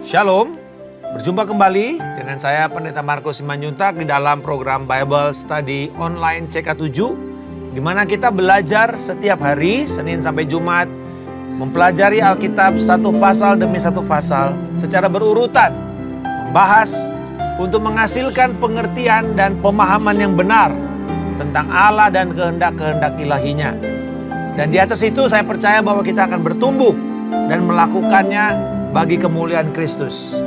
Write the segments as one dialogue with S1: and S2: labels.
S1: Shalom, berjumpa kembali dengan saya Pendeta Markus Simanjuntak di dalam program Bible Study Online CK7, di mana kita belajar setiap hari, Senin sampai Jumat, mempelajari Alkitab satu pasal demi satu pasal secara berurutan, membahas untuk menghasilkan pengertian dan pemahaman yang benar tentang Allah dan kehendak-kehendak ilahinya. Dan di atas itu saya percaya bahwa kita akan bertumbuh dan melakukannya bagi kemuliaan Kristus.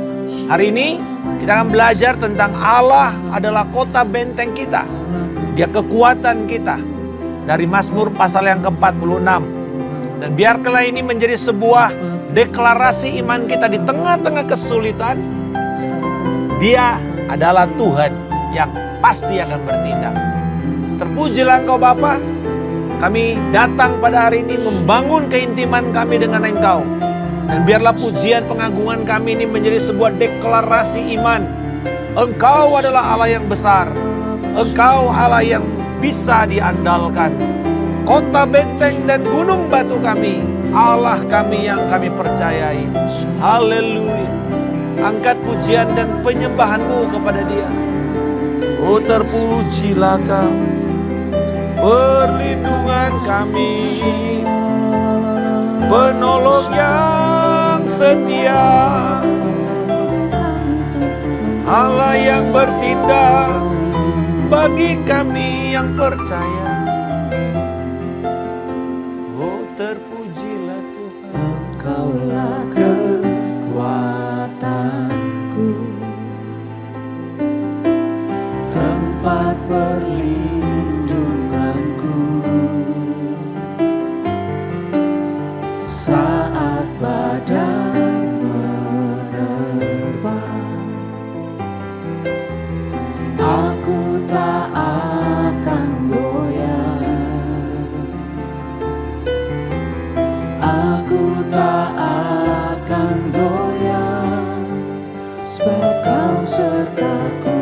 S1: Hari ini kita akan belajar tentang Allah adalah kota benteng kita. Dia kekuatan kita. Dari Mazmur pasal yang ke-46. Dan biarkanlah ini menjadi sebuah deklarasi iman kita di tengah-tengah kesulitan. Dia adalah Tuhan yang pasti akan bertindak. Terpujilah Engkau Bapa. Kami datang pada hari ini membangun keintiman kami dengan Engkau. Dan biarlah pujian pengagungan kami ini menjadi sebuah deklarasi iman. Engkau adalah Allah yang besar. Engkau Allah yang bisa diandalkan. Kota benteng dan gunung batu kami. Allah kami yang kami percayai. Haleluya. Angkat pujian dan penyembahanmu kepada Dia. Oh, terpujilah Kau, perlindungan kami, penolong yang setia, Allah yang bertindak bagi kami yang percaya. Oh, terpujilah Tuhan.
S2: Engkaulah kekuatanku, tempat perlindunganku saat badai menerpa. Aku tak akan goyah, aku tak akan goyah, sebab Kau sertaku.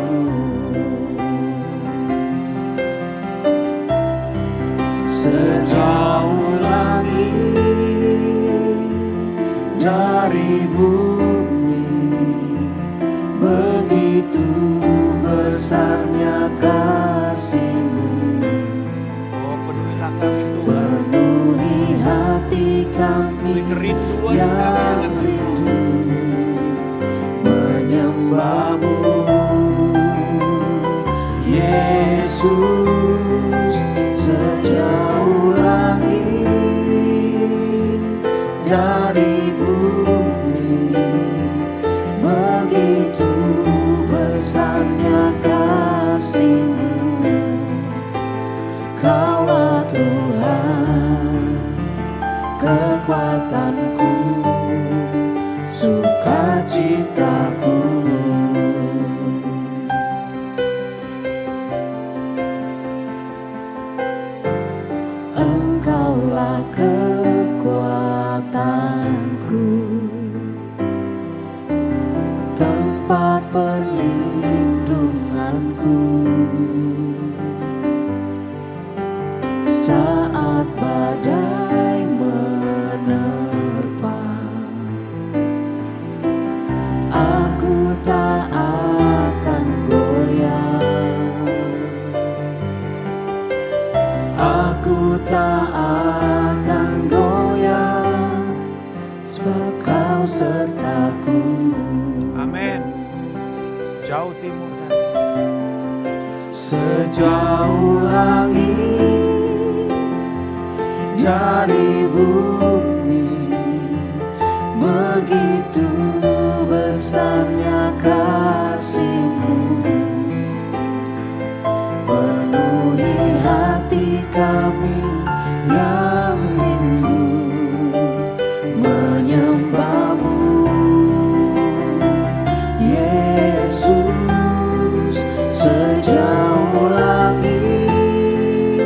S2: Sejauh langit dari bumi, begitu besarnya kasih-Mu.
S1: Oh, penuhilah kami Tuhan.
S2: Penuhi hati kami
S1: Kerinduan
S2: yang
S1: kami dengan
S2: rindu menyembah-Mu, Yesus. Sejauh langit dari bumi, begitu besarnya kasih-Mu. Kaulah Tuhan, kekuatanku, sukacitaku. Engkaulah kekuatanku, tempat perlindunganku saat badai menerpa. Aku tak akan goyah, aku tak akan goyah, sebab Kau sertaku.
S1: Amin. Sejauh timur dan
S2: Sejauh langit dari bumi, begitu besarnya kasih-Mu. Penuhi hati kami yang rindu menyembah-Mu, Yesus. Sejauh langit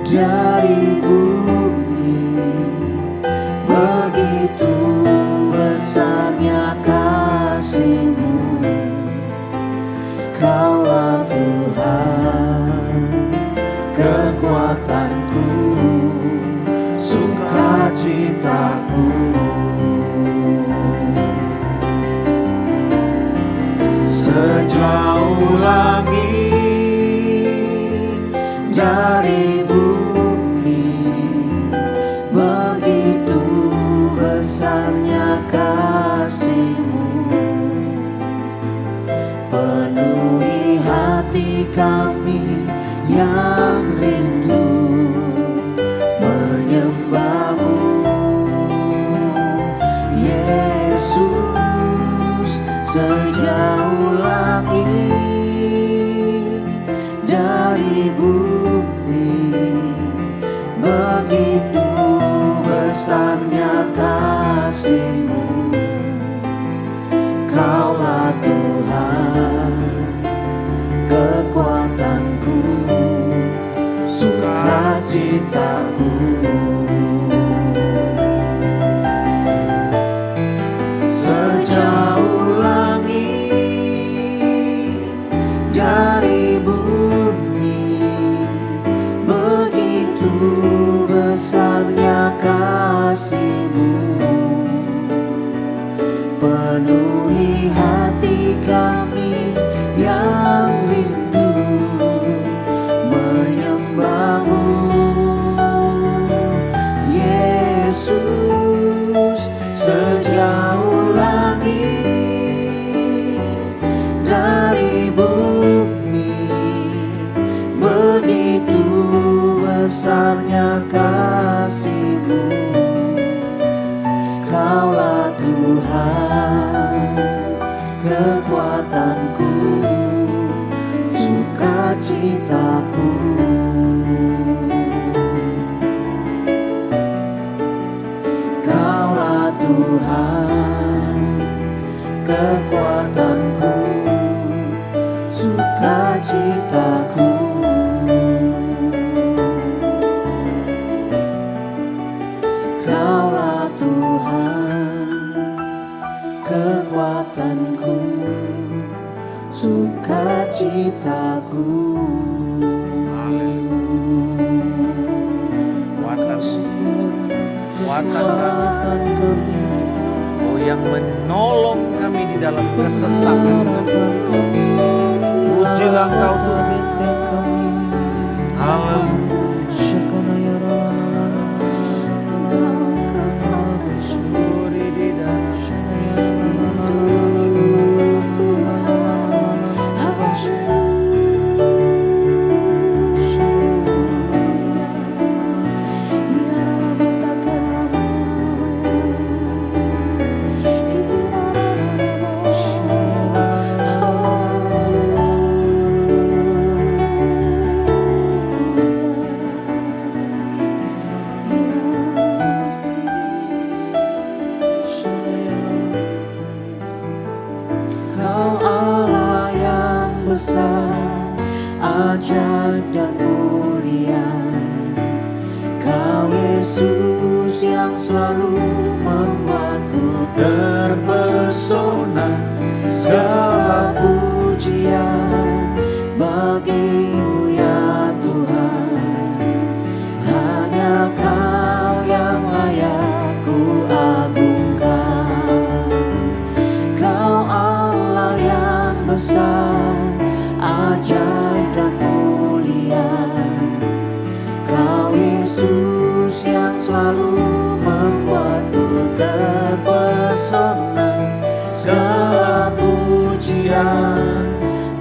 S2: dari bumi, begitu besarnya kasih-Mu. Kaulah Tuhan, kekuatanku, sukacitaku. kasih-Mu, penuhi hati kami yang rindu menyembah-Mu. Yesus, sejauh langit dari bumi, begitu besarnya kasih-Mu. Kaulah Tuhan, kekuatanku, sukacitaku. Sejauh langit dari bumi, begitu besarnya kasih-Mu, penuhi hati kami yang rindu menyembah-Mu. Yesus, sejauh langit dari bumi, begitu besarnya kasih-Mu. Kaulah Tuhan, kekuatanku, sukacitaku. Kaulah Tuhan, kekuatanku, sukacitaku. Kaulah Tuhan, kekuatanku, sukacitaku.
S1: Kekuatan kami, oh yang menolong kami di dalam kesesakan. Pujilah Engkau Tuhan. Haleluya. Kau Allah yang besar, ajaib dan mulia. Kau Yesus yang selalu membuatku terpesona. Segala pujian bagi-Mu ya Tuhan, hanya Kau yang layak ku agungkan. Kau Allah yang besar, ajaib dan mulia. Kau Yesus yang selalu membuatku terpesona. Segala pujian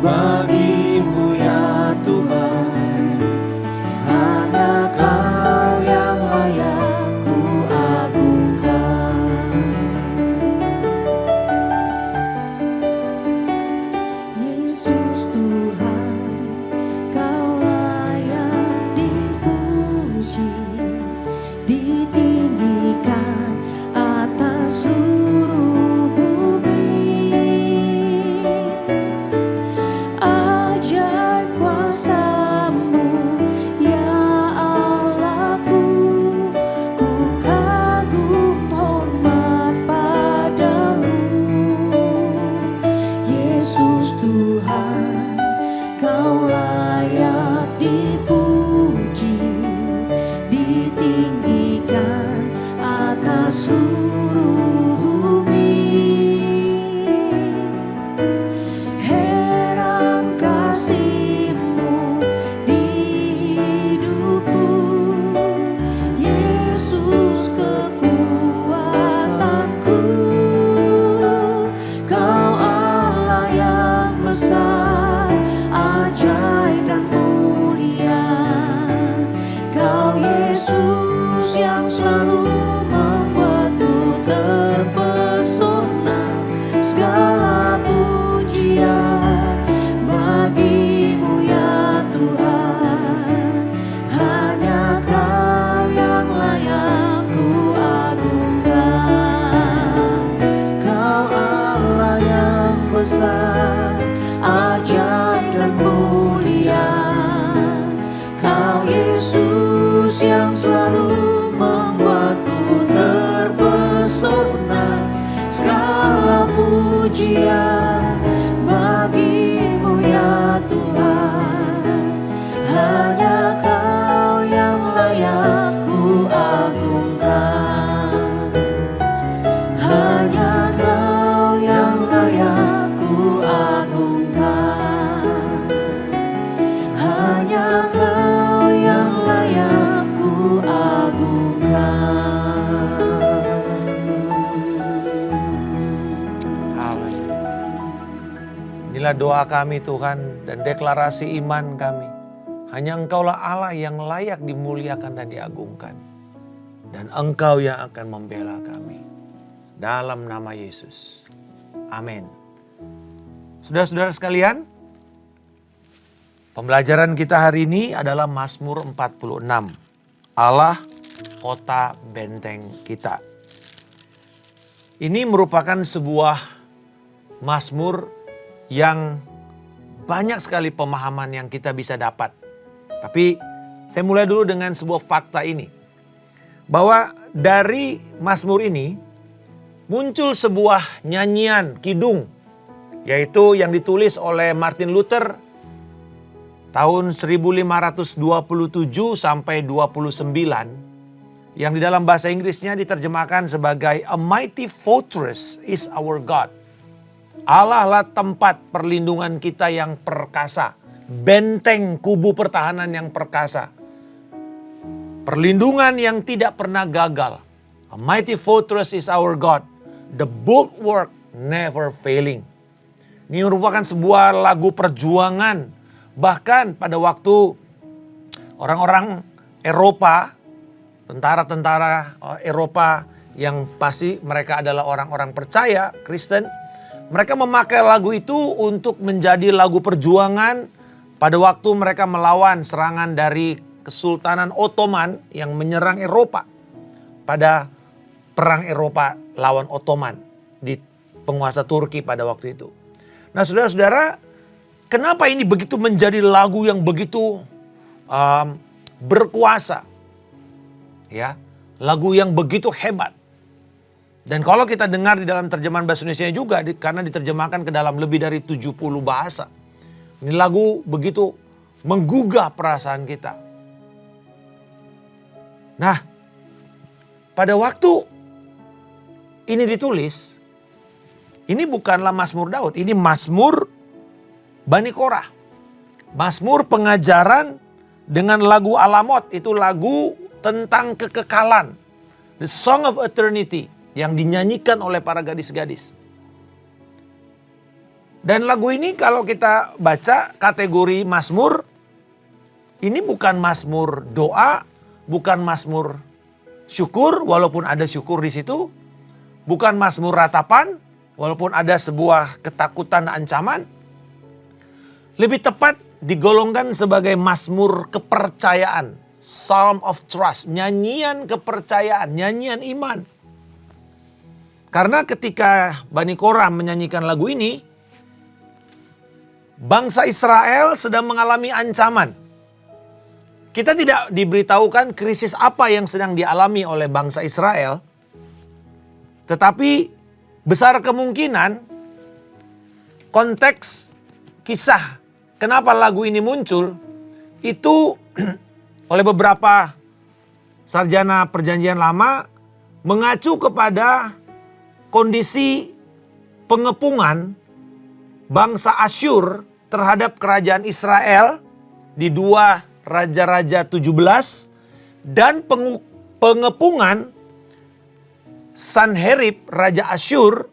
S1: bagi-Mu ya Tuhan, hanya Kau yang layak ku agungkan. Yesus Tuhan, Kau layak dipuji, ditinggikan atas seluruh bumi.
S2: besar, ajaib dan mulia. Kau Yesus yang selalu membuatku terpesona. Segala pujian bagimu ya Tuhan. Hanya Kau yang layak ku agungkan. Hanya Kau yang layak ku agungkan. Hanya Kau yang layak ku agungkan.
S1: Haleluya. Inilah doa kami Tuhan dan deklarasi iman kami. Hanya Engkaulah Allah yang layak dimuliakan dan diagungkan. Dan Engkau yang akan membela kami. Dalam nama Yesus. Amin. Saudara-saudara sekalian, pembelajaran kita hari ini adalah Mazmur 46. Allah, kota benteng kita. Ini merupakan sebuah Mazmur yang banyak sekali pemahaman yang kita bisa dapat. Tapi saya mulai dulu dengan sebuah fakta ini. Bahwa dari Mazmur ini muncul sebuah nyanyian kidung. Yaitu yang ditulis oleh Martin Luther tahun 1527 sampai 29. Yang di dalam bahasa Inggrisnya diterjemahkan sebagai A mighty fortress is our God. Allah lah tempat perlindungan kita yang perkasa. Benteng kubu pertahanan yang perkasa. Perlindungan yang tidak pernah gagal. A mighty fortress is our God. The bulwark never failing. Ini merupakan sebuah lagu perjuangan. Bahkan pada waktu orang-orang Eropa, tentara-tentara Eropa yang pasti mereka adalah orang-orang percaya, Kristen. Mereka memakai lagu itu untuk menjadi lagu perjuangan pada waktu mereka melawan serangan dari Kesultanan Ottoman yang menyerang Eropa pada perang Eropa lawan Ottoman di penguasa Turki pada waktu itu. Nah saudara-saudara, kenapa ini begitu menjadi lagu yang begitu berkuasa? Ya, lagu yang begitu hebat. Dan kalau kita dengar di dalam terjemahan bahasa Indonesia juga, karena diterjemahkan ke dalam lebih dari 70 bahasa. Ini lagu begitu menggugah perasaan kita. Nah, pada waktu ini ditulis, ini bukanlah Mazmur Daud, ini Mazmur Bani Korah. Mazmur pengajaran dengan lagu Alamot, itu lagu tentang kekekalan. The Song of Eternity yang dinyanyikan oleh para gadis-gadis. Dan lagu ini kalau kita baca kategori Mazmur, ini bukan Mazmur doa, bukan Mazmur syukur walaupun ada syukur di situ, bukan Mazmur ratapan walaupun ada sebuah ketakutan ancaman. Lebih tepat digolongkan sebagai Mazmur kepercayaan, Psalm of Trust, nyanyian kepercayaan, nyanyian iman. Karena ketika Bani Korah menyanyikan lagu ini, bangsa Israel sedang mengalami ancaman. Kita tidak diberitahukan krisis apa yang sedang dialami oleh bangsa Israel. Tetapi besar kemungkinan konteks kisah kenapa lagu ini muncul itu oleh beberapa sarjana perjanjian lama mengacu kepada kondisi pengepungan bangsa Asyur terhadap kerajaan Israel di 2 Raja-Raja 17 dan pengepungan Sanherib Raja Asyur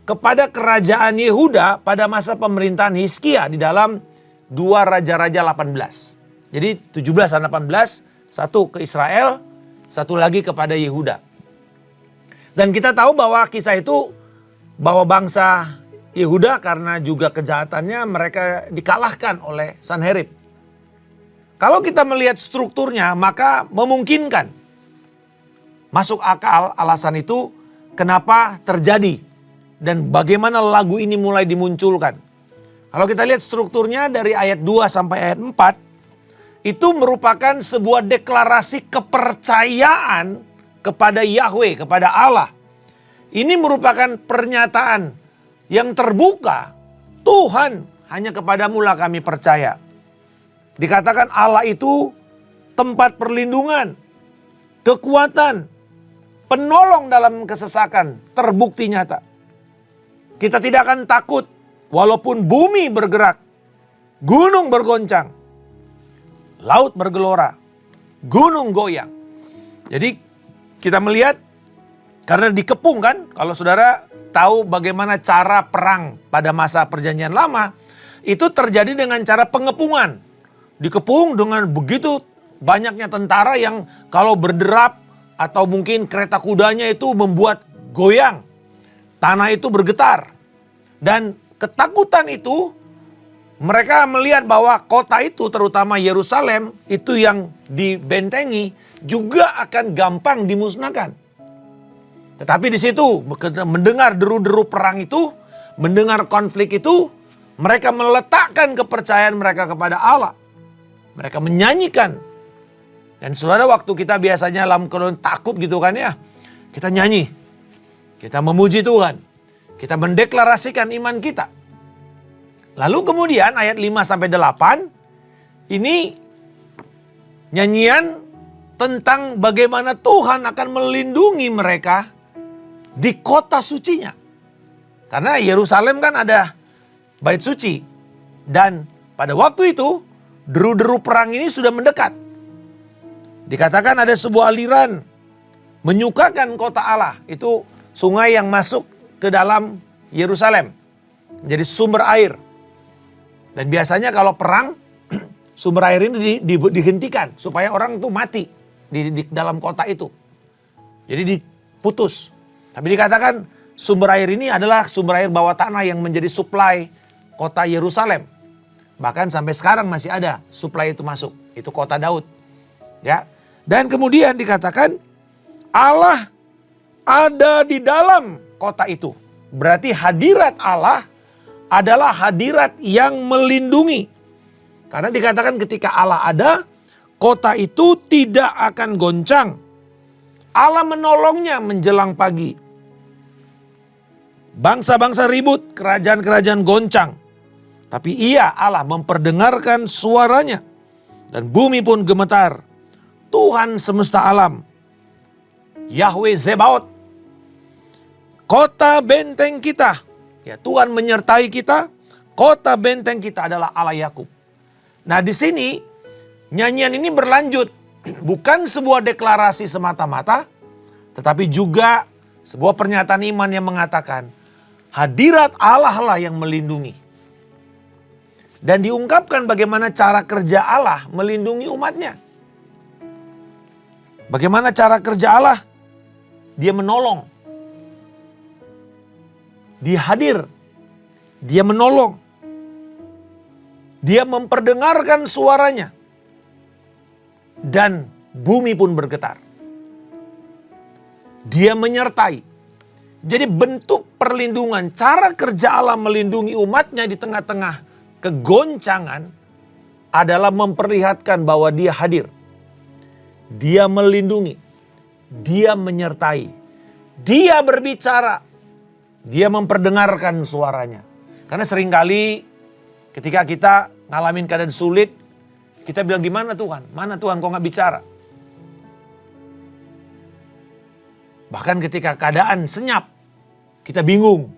S1: kepada kerajaan Yehuda pada masa pemerintahan Hizkia di dalam 2 Raja-Raja 18. Jadi 17 dan 18, satu ke Israel, satu lagi kepada Yehuda. Dan kita tahu bahwa kisah itu bahwa bangsa Yehuda karena juga kejahatannya mereka dikalahkan oleh Sanherib. Kalau kita melihat strukturnya maka memungkinkan masuk akal alasan itu kenapa terjadi dan bagaimana lagu ini mulai dimunculkan. Kalau kita lihat strukturnya dari ayat 2 sampai ayat 4, itu merupakan sebuah deklarasi kepercayaan kepada Yahweh, kepada Allah. Ini merupakan pernyataan yang terbuka, Tuhan, hanya kepadamu lah kami percaya. Dikatakan Allah itu tempat perlindungan, kekuatan, penolong dalam kesesakan, terbukti nyata. Kita tidak akan takut walaupun bumi bergerak, gunung bergoncang, laut bergelora, gunung goyang. Jadi kita melihat karena dikepung kan, kalau saudara tahu bagaimana cara perang pada masa perjanjian lama, itu terjadi dengan cara pengepungan. Dikepung dengan begitu banyaknya tentara yang kalau berderap atau mungkin kereta kudanya itu membuat goyang. Tanah itu bergetar. Dan ketakutan itu mereka melihat bahwa kota itu terutama Yerusalem itu yang dibentengi juga akan gampang dimusnahkan. Tetapi di situ mendengar deru-deru perang itu, mendengar konflik itu, mereka meletakkan kepercayaan mereka kepada Allah. Mereka menyanyikan. Dan saudara, waktu kita biasanya dalam keadaan takut gitu kan ya, kita nyanyi, kita memuji Tuhan. Kita mendeklarasikan iman kita. Lalu kemudian ayat 5-8 ini nyanyian tentang bagaimana Tuhan akan melindungi mereka di kota sucinya. Karena Yerusalem kan ada bait suci. Dan pada waktu itu deru-deru perang ini sudah mendekat. Dikatakan ada sebuah aliran menyukakan kota Allah. Itu sungai yang masuk ke dalam Yerusalem, menjadi sumber air. Dan biasanya kalau perang, sumber air ini dihentikan supaya orang itu mati di dalam kota itu. Jadi diputus. Tapi dikatakan sumber air ini adalah sumber air bawah tanah yang menjadi suplai kota Yerusalem. Bahkan sampai sekarang masih ada suplai itu masuk. Itu kota Daud. Ya. Dan kemudian dikatakan Allah ada di dalam kota itu. Berarti hadirat Allah adalah hadirat yang melindungi. Karena dikatakan ketika Allah ada, kota itu tidak akan goncang. Allah menolongnya menjelang pagi. Bangsa-bangsa ribut, kerajaan-kerajaan goncang. Tapi ia, Allah, memperdengarkan suaranya. Dan bumi pun gemetar. Tuhan semesta alam, Yahweh Zebaot, kota benteng kita. Ya, Tuhan menyertai kita. Kota benteng kita adalah Allah Yakub. Nah, di sini nyanyian ini berlanjut. Bukan sebuah deklarasi semata-mata, tetapi juga sebuah pernyataan iman yang mengatakan hadirat Allah lah yang melindungi. Dan diungkapkan bagaimana cara kerja Allah melindungi umatnya. Bagaimana cara kerja Allah? Dia menolong. Dia hadir, dia menolong, dia memperdengarkan suaranya, dan bumi pun bergetar. Dia menyertai. Jadi bentuk perlindungan, cara kerja Allah melindungi umatnya di tengah-tengah kegoncangan adalah memperlihatkan bahwa dia hadir. Dia melindungi, dia menyertai, dia berbicara. Dia memperdengarkan suaranya. Karena seringkali ketika kita ngalamin keadaan sulit, kita bilang gimana Tuhan? Mana Tuhan kok gak bicara? Bahkan ketika keadaan senyap, kita bingung.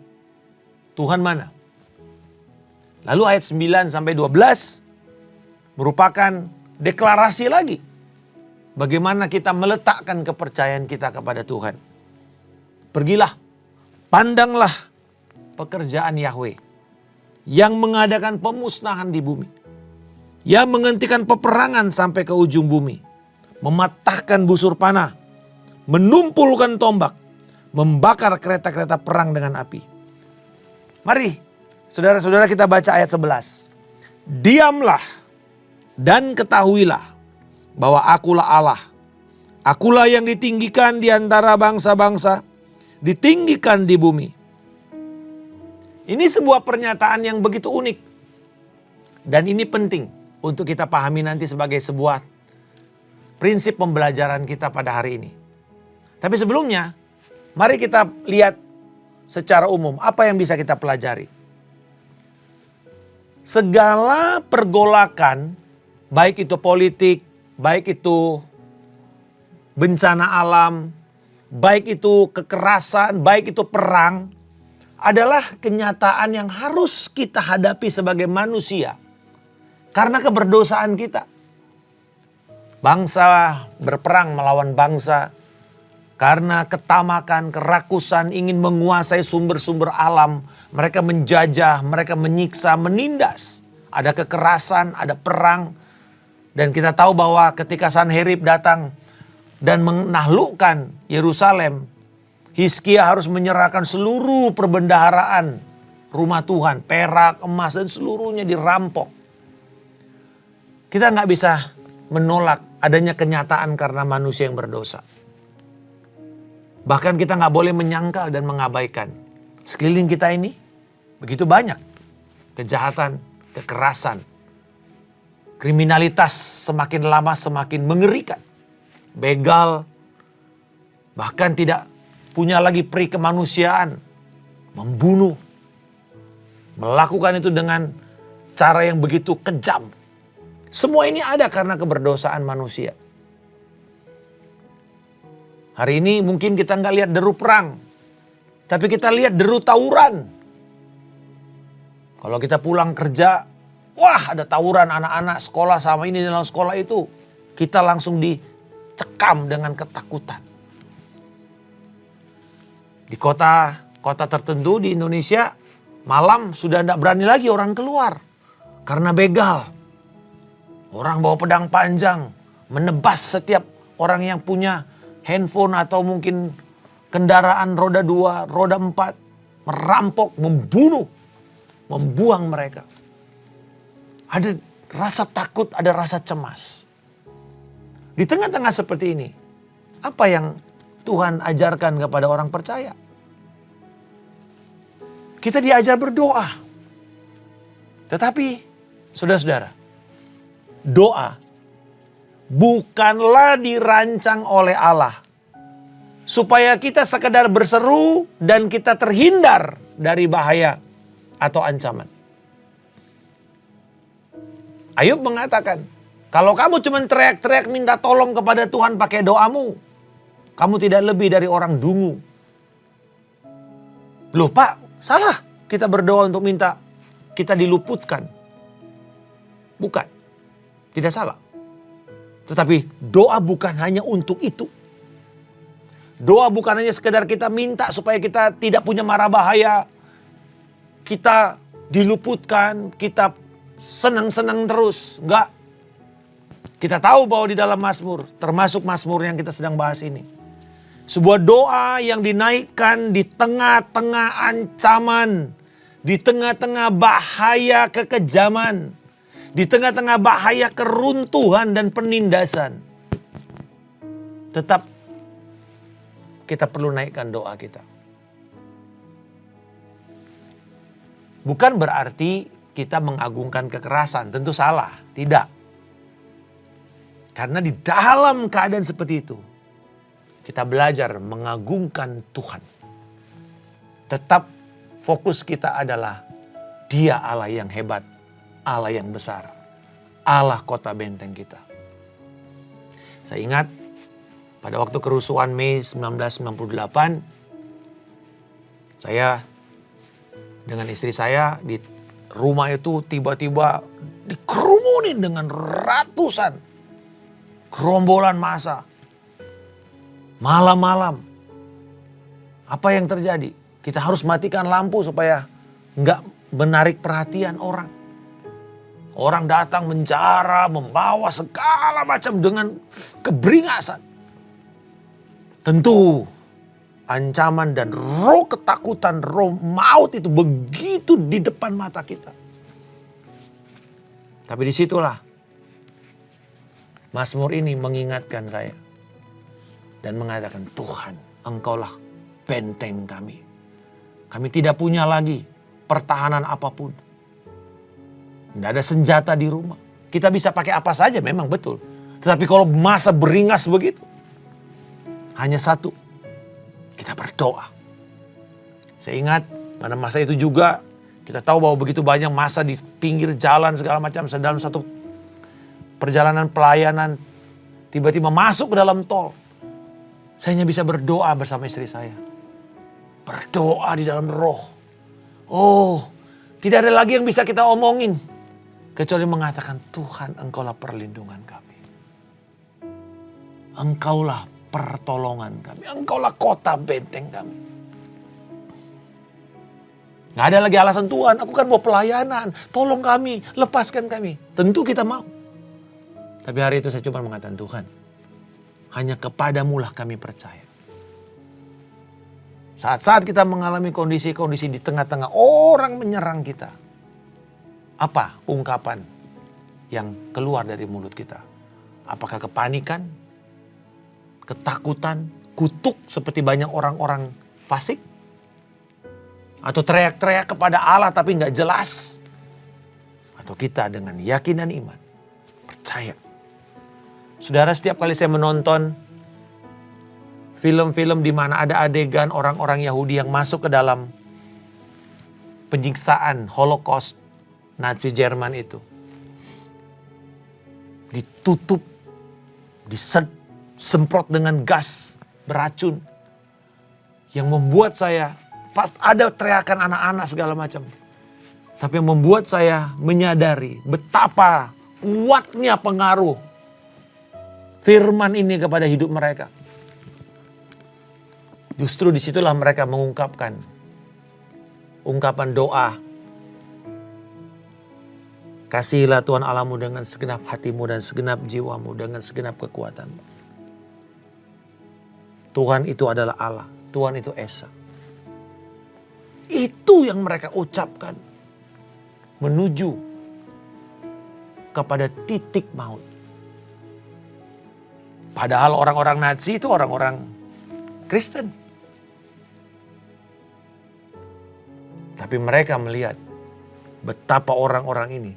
S1: Tuhan mana? Lalu ayat 9-12 merupakan deklarasi lagi. Bagaimana kita meletakkan kepercayaan kita kepada Tuhan. Pergilah. Pandanglah pekerjaan Yahweh yang mengadakan pemusnahan di bumi. Yang menghentikan peperangan sampai ke ujung bumi. Mematahkan busur panah. Menumpulkan tombak. Membakar kereta-kereta perang dengan api. Mari saudara-saudara kita baca ayat 11. Diamlah dan ketahuilah bahwa akulah Allah. Akulah yang ditinggikan di antara bangsa-bangsa. Ditinggikan di bumi. Ini sebuah pernyataan yang begitu unik. Dan ini penting untuk kita pahami nanti sebagai sebuah prinsip pembelajaran kita pada hari ini. Tapi sebelumnya, mari kita lihat secara umum apa yang bisa kita pelajari. Segala pergolakan, baik itu politik, baik itu bencana alam, baik itu kekerasan, baik itu perang, adalah kenyataan yang harus kita hadapi sebagai manusia. Karena keberdosaan kita. Bangsa berperang melawan bangsa. Karena ketamakan, kerakusan ingin menguasai sumber-sumber alam. Mereka menjajah, mereka menyiksa, menindas. Ada kekerasan, ada perang. Dan kita tahu bahwa ketika Sanherib datang dan menaklukkan Yerusalem, Hizkia harus menyerahkan seluruh perbendaharaan rumah Tuhan. Perak, emas, dan seluruhnya dirampok. Kita nggak bisa menolak adanya kenyataan karena manusia yang berdosa. Bahkan kita nggak boleh menyangkal dan mengabaikan. Sekeliling kita ini begitu banyak kejahatan, kekerasan, kriminalitas semakin lama semakin mengerikan. Begal, bahkan tidak punya lagi peri kemanusiaan, membunuh, melakukan itu dengan cara yang begitu kejam. Semua ini ada karena keberdosaan manusia. Hari ini mungkin kita nggak lihat deru perang, tapi kita lihat deru tawuran. Kalau kita pulang kerja, wah ada tawuran anak-anak sekolah sama ini dalam sekolah itu. Kita langsung dicekam dengan ketakutan. Di kota tertentu di Indonesia, malam sudah tidak berani lagi orang keluar. Karena begal. Orang bawa pedang panjang, menebas setiap orang yang punya handphone atau mungkin kendaraan roda 2, roda 4. Merampok, membunuh, membuang mereka. Ada rasa takut, ada rasa cemas. Di tengah-tengah seperti ini, apa yang Tuhan ajarkan kepada orang percaya? Kita diajar berdoa. Tetapi, saudara-saudara, doa bukanlah dirancang oleh Allah supaya kita sekedar berseru dan kita terhindar dari bahaya atau ancaman. Ayub mengatakan, kalau kamu cuma teriak-teriak minta tolong kepada Tuhan pakai doamu, kamu tidak lebih dari orang dungu. Loh Pak, salah kita berdoa untuk minta kita diluputkan. Bukan. Tidak salah. Tetapi doa bukan hanya untuk itu. Doa bukan hanya sekedar kita minta supaya kita tidak punya mara bahaya. Kita diluputkan, kita senang-senang terus. Enggak. Kita tahu bahwa di dalam Mazmur, termasuk Mazmur yang kita sedang bahas ini. Sebuah doa yang dinaikkan di tengah-tengah ancaman. Di tengah-tengah bahaya kekejaman. Di tengah-tengah bahaya keruntuhan dan penindasan. Tetap kita perlu naikkan doa kita. Bukan berarti kita mengagungkan kekerasan. Tentu salah. Tidak. Karena di dalam keadaan seperti itu, kita belajar mengagungkan Tuhan. Tetap fokus kita adalah Dia Allah yang hebat. Allah yang besar, Allah kota benteng kita. Saya ingat pada waktu kerusuhan Mei 1998, saya dengan istri saya di rumah itu tiba-tiba dikerumunin dengan ratusan gerombolan massa. Malam-malam, apa yang terjadi? Kita harus matikan lampu supaya nggak menarik perhatian orang. Orang datang menjara, membawa segala macam dengan keberingasan. Tentu ancaman dan roh ketakutan, roh maut itu begitu di depan mata kita. Tapi disitulah Mazmur ini mengingatkan saya. Dan mengatakan, Tuhan, Engkaulah benteng kami. Kami tidak punya lagi pertahanan apapun. Tidak ada senjata di rumah. Kita bisa pakai apa saja memang betul. Tetapi kalau masa beringas begitu, hanya satu, kita berdoa. Saya ingat pada masa itu juga kita tahu bahwa begitu banyak masa di pinggir jalan segala macam. Dalam satu perjalanan pelayanan tiba-tiba masuk ke dalam tol. Saya hanya bisa berdoa bersama istri saya. Berdoa di dalam roh. Oh, tidak ada lagi yang bisa kita omongin. Kecuali mengatakan, Tuhan, Engkaulah perlindungan kami. Engkaulah pertolongan kami. Engkaulah kota benteng kami. Gak ada lagi alasan, Tuhan, aku kan mau pelayanan. Tolong kami, lepaskan kami. Tentu kita mau. Tapi hari itu saya cuma mengatakan, Tuhan, hanya kepadamulah kami percaya. Saat-saat kita mengalami kondisi-kondisi di tengah-tengah orang menyerang kita. Apa ungkapan yang keluar dari mulut kita? Apakah kepanikan? Ketakutan? Kutuk seperti banyak orang-orang fasik? Atau teriak-teriak kepada Allah tapi gak jelas? Atau kita dengan yakin dan iman percaya? Saudara, setiap kali saya menonton film-film di mana ada adegan orang-orang Yahudi yang masuk ke dalam penyiksaan Holocaust Nazi Jerman itu. Ditutup, disemprot dengan gas beracun. Yang membuat saya, ada teriakan anak-anak segala macam. Tapi yang membuat saya menyadari betapa kuatnya pengaruh firman ini kepada hidup mereka. Justru disitulah mereka mengungkapkan ungkapan doa. Kasihilah Tuhan Allahmu dengan segenap hatimu dan segenap jiwamu, dengan segenap kekuatanmu. Tuhan itu adalah Allah. Tuhan itu Esa. Itu yang mereka ucapkan menuju kepada titik maut. Padahal orang-orang Nazi itu orang-orang Kristen. Tapi mereka melihat betapa orang-orang ini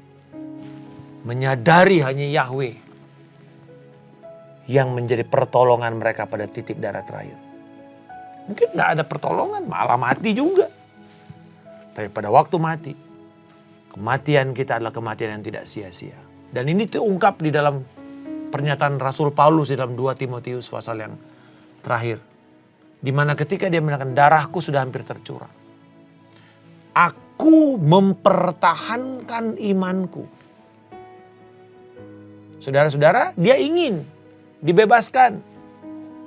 S1: menyadari hanya Yahweh yang menjadi pertolongan mereka pada titik darah terakhir. Mungkin tidak ada pertolongan, malah mati juga. Tapi pada waktu mati, kematian kita adalah kematian yang tidak sia-sia. Dan ini terungkap di dalam pernyataan Rasul Paulus di dalam 2 Timotius pasal yang terakhir. Di mana ketika dia mengatakan darahku sudah hampir tercurah. Aku mempertahankan imanku. Saudara-saudara, dia ingin dibebaskan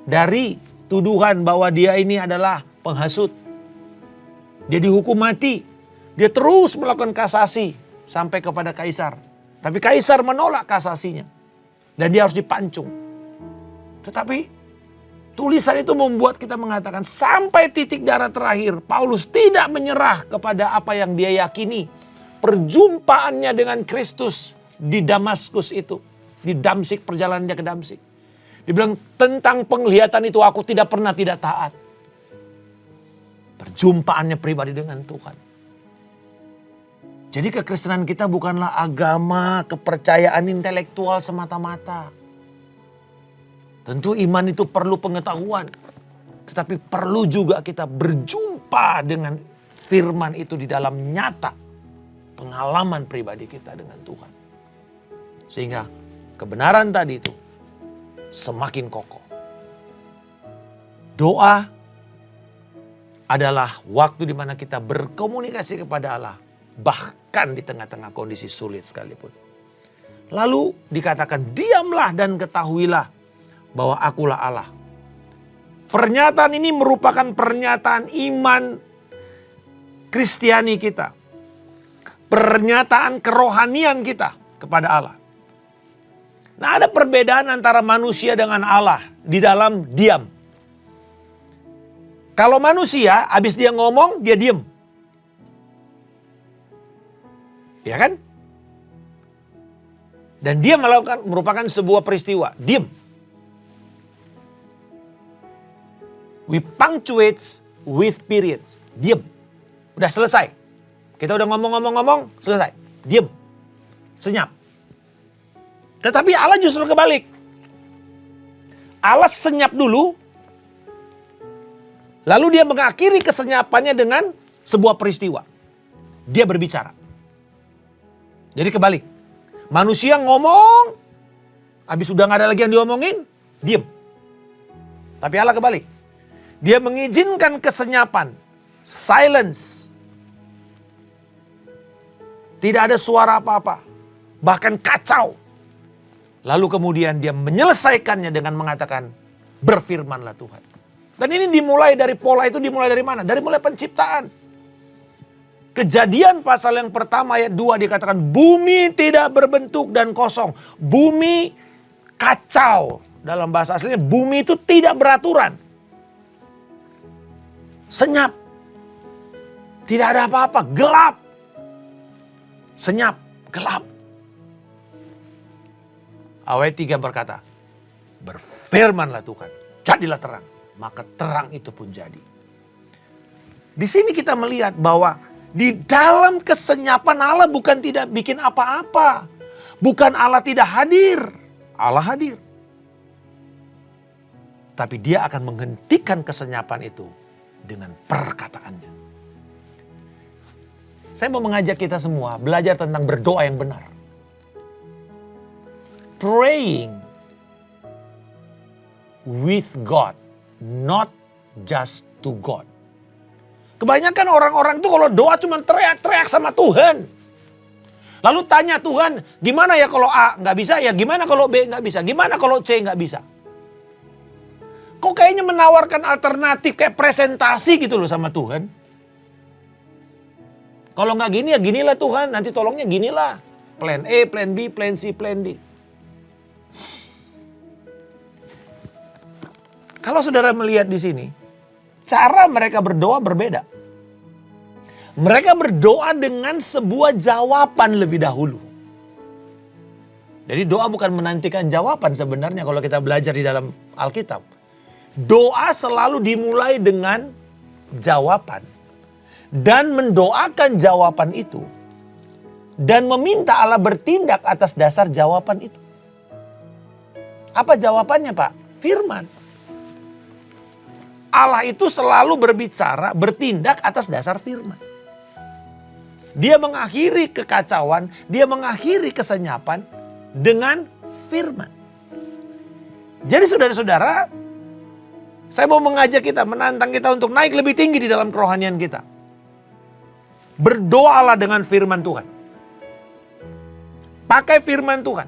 S1: dari tuduhan bahwa dia ini adalah penghasut. Dia dihukum mati. Dia terus melakukan kasasi sampai kepada kaisar. Tapi kaisar menolak kasasinya. Dan dia harus dipancung. Tetapi tulisan itu membuat kita mengatakan sampai titik darah terakhir. Paulus tidak menyerah kepada apa yang dia yakini. Perjumpaannya dengan Kristus di Damaskus itu. Di Damsik, perjalanannya ke Damsik. Dia bilang tentang penglihatan itu aku tidak pernah tidak taat. Perjumpaannya pribadi dengan Tuhan. Jadi kekristenan kita bukanlah agama kepercayaan intelektual semata-mata. Tentu iman itu perlu pengetahuan. Tetapi perlu juga kita berjumpa dengan firman itu di dalam nyata. Pengalaman pribadi kita dengan Tuhan. Sehingga kebenaran tadi itu semakin kokoh. Doa adalah waktu di mana kita berkomunikasi kepada Allah. Bahkan di tengah-tengah kondisi sulit sekalipun. Lalu dikatakan diamlah dan ketahuilah bahwa akulah Allah. Pernyataan ini merupakan pernyataan iman Kristiani kita. Pernyataan kerohanian kita kepada Allah. Nah, ada perbedaan antara manusia dengan Allah di dalam diam. Kalau manusia habis dia ngomong dia diam. Ya kan? Dan dia merupakan sebuah peristiwa. Diam. We punctuate with periods. Diam. Udah selesai. Kita udah ngomong-ngomong, selesai. Diem. Senyap. Tetapi Allah justru kebalik. Allah senyap dulu, lalu dia mengakhiri kesenyapannya dengan sebuah peristiwa. Dia berbicara. Jadi kebalik. Manusia ngomong, habis udah gak ada lagi yang diomongin, diem. Tapi Allah kebalik. Dia mengizinkan kesenyapan, silence. Tidak ada suara apa-apa, bahkan kacau. Lalu kemudian dia menyelesaikannya dengan mengatakan, berfirmanlah Tuhan. Dan ini dimulai dari pola itu, dimulai dari mana? Dari mulai penciptaan. Kejadian pasal yang pertama ayat 2 dikatakan, bumi tidak berbentuk dan kosong. Bumi kacau. Dalam bahasa aslinya, bumi itu tidak beraturan. Senyap. Tidak ada apa-apa, gelap. Senyap, gelap. Ayat 3 berkata, berfirmanlah Tuhan, jadilah terang. Maka terang itu pun jadi. Di sini kita melihat bahwa di dalam kesenyapan Allah bukan tidak bikin apa-apa. Bukan Allah tidak hadir. Allah hadir. Tapi dia akan menghentikan kesenyapan itu dengan perkataannya. Saya mau mengajak kita semua belajar tentang berdoa yang benar. Praying with God, not just to God. Kebanyakan orang-orang itu kalau doa cuma teriak-teriak sama Tuhan. Lalu tanya Tuhan, gimana ya kalau A nggak bisa, ya gimana kalau B nggak bisa, gimana kalau C nggak bisa. Kok kayaknya menawarkan alternatif kayak presentasi gitu loh sama Tuhan. Kalau nggak gini ya ginilah Tuhan, nanti tolongnya ginilah. Plan A, plan B, plan C, plan D. Kalau saudara melihat di sini, cara mereka berdoa berbeda. Mereka berdoa dengan sebuah jawaban lebih dahulu. Jadi doa bukan menantikan jawaban sebenarnya kalau kita belajar di dalam Alkitab. Doa selalu dimulai dengan jawaban. Dan mendoakan jawaban itu. Dan meminta Allah bertindak atas dasar jawaban itu. Apa jawabannya Pak? Firman. Allah itu selalu berbicara, bertindak atas dasar firman. Dia mengakhiri kekacauan, dia mengakhiri kesenyapan dengan firman. Jadi saudara-saudara, saya mau mengajak kita, menantang kita untuk naik lebih tinggi di dalam kerohanian kita. Berdoalah dengan firman Tuhan. Pakai firman Tuhan.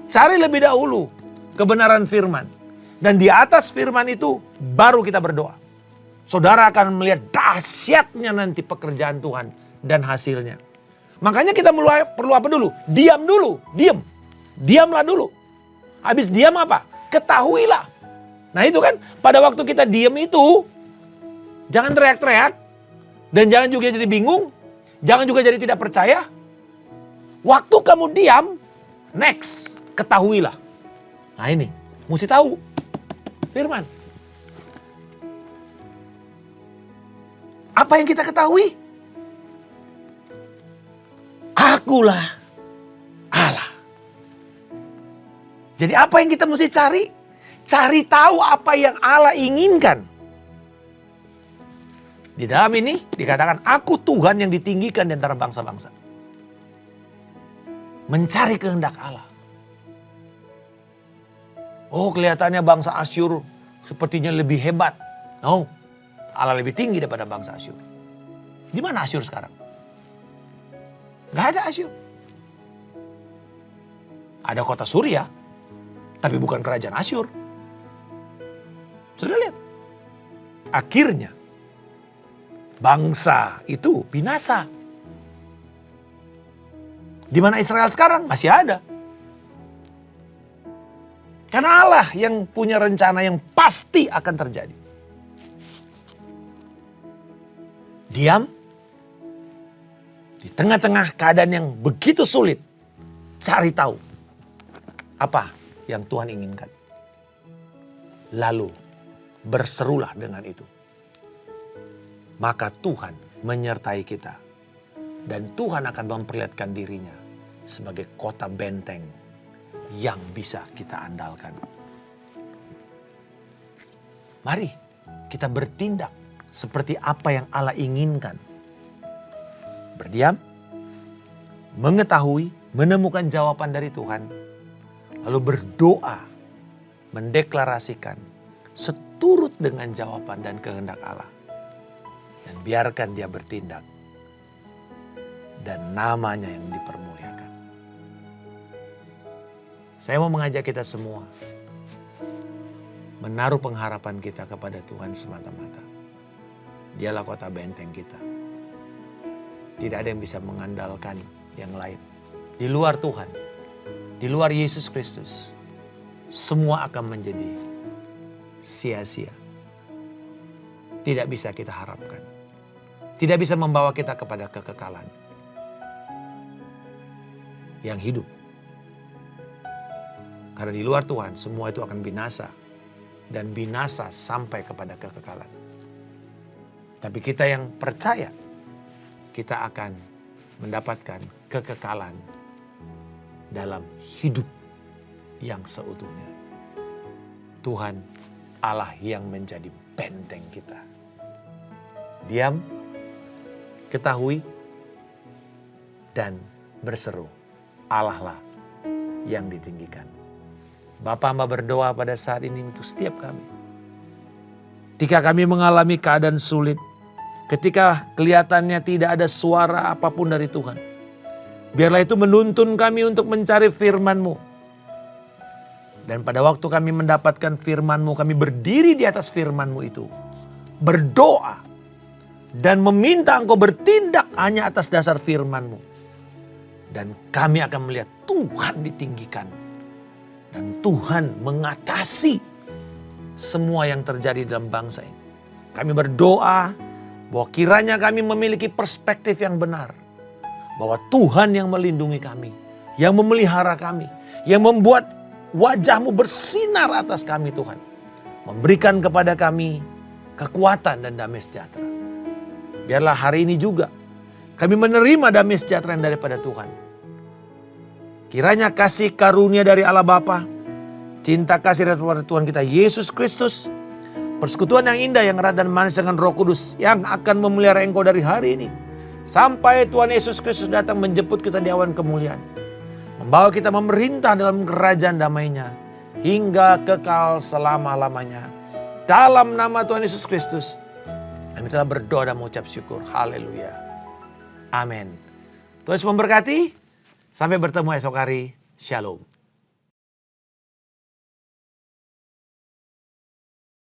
S1: Cari lebih dahulu kebenaran firman. Dan di atas firman itu baru kita berdoa. Saudara akan melihat dahsyatnya nanti pekerjaan Tuhan dan hasilnya. Makanya kita perlu apa dulu? Diam dulu, diam. Diamlah dulu. Habis diam apa? Ketahuilah. Nah itu kan pada waktu kita diam itu jangan teriak-teriak. Dan jangan juga jadi bingung. Jangan juga jadi tidak percaya. Waktu kamu diam, next, ketahuilah. Nah ini, mesti tahu. Firman. Apa yang kita ketahui? Akulah Allah. Jadi apa yang kita mesti cari? Cari tahu apa yang Allah inginkan. Di dalam ini dikatakan, aku Tuhan yang ditinggikan di antara bangsa-bangsa. Mencari kehendak Allah. Oh kelihatannya bangsa Asyur sepertinya lebih hebat. No, Allah lebih tinggi daripada bangsa Asyur. Di mana Asyur sekarang? Gak ada Asyur. Ada kota Suria, tapi bukan kerajaan Asyur. Sudah lihat? Akhirnya bangsa itu binasa. Di mana Israel sekarang? Masih ada. Karena Allah yang punya rencana yang pasti akan terjadi. Diam. Di tengah-tengah keadaan yang begitu sulit. Cari tahu. Apa yang Tuhan inginkan. Lalu berserulah dengan itu. Maka Tuhan menyertai kita. Dan Tuhan akan memperlihatkan dirinya sebagai kota benteng yang bisa kita andalkan. Mari kita bertindak seperti apa yang Allah inginkan. Berdiam, mengetahui, menemukan jawaban dari Tuhan. Lalu berdoa, mendeklarasikan seturut dengan jawaban dan kehendak Allah. Dan biarkan dia bertindak. Dan namanya yang dipermuliakan. Saya mau mengajak kita semua menaruh pengharapan kita kepada Tuhan semata-mata. Dialah kota benteng kita. Tidak ada yang bisa mengandalkan yang lain. Di luar Tuhan, di luar Yesus Kristus, semua akan menjadi sia-sia. Tidak bisa kita harapkan. Tidak bisa membawa kita kepada kekekalan yang hidup. Karena di luar Tuhan semua itu akan binasa. Dan binasa sampai kepada kekekalan. Tapi kita yang percaya, kita akan mendapatkan kekekalan dalam hidup yang seutuhnya. Tuhan Allah yang menjadi benteng kita. Diam, ketahui, dan berseru, Allah lah yang ditinggikan. Bapa, hamba berdoa pada saat ini untuk setiap kami. Ketika kami mengalami keadaan sulit, ketika kelihatannya tidak ada suara apapun dari Tuhan, biarlah itu menuntun kami untuk mencari firman-Mu. Dan pada waktu kami mendapatkan firman-Mu, kami berdiri di atas firman-Mu itu, berdoa, dan meminta Engkau bertindak hanya atas dasar firman-Mu. Dan kami akan melihat Tuhan ditinggikan. Dan Tuhan mengatasi semua yang terjadi dalam bangsa ini. Kami berdoa bahwa kiranya kami memiliki perspektif yang benar. Bahwa Tuhan yang melindungi kami, yang memelihara kami, yang membuat wajah-Mu bersinar atas kami Tuhan. Memberikan kepada kami kekuatan dan damai sejahtera. Biarlah hari ini juga kami menerima damai sejahtera yang daripada Tuhan. Kiranya kasih karunia dari Allah Bapa, cinta kasih dari Tuhan kita Yesus Kristus, persekutuan yang indah, yang erat dan manis dengan Roh Kudus yang akan memelihara engkau dari hari ini sampai Tuhan Yesus Kristus datang menjemput kita di awan kemuliaan, membawa kita memerintah dalam kerajaan damai-Nya hingga kekal selama-lamanya. Dalam nama Tuhan Yesus Kristus kami telah berdoa dan mengucap syukur. Haleluya. Amin. Tuhan Yesus memberkati. Sampai bertemu esok hari. Shalom.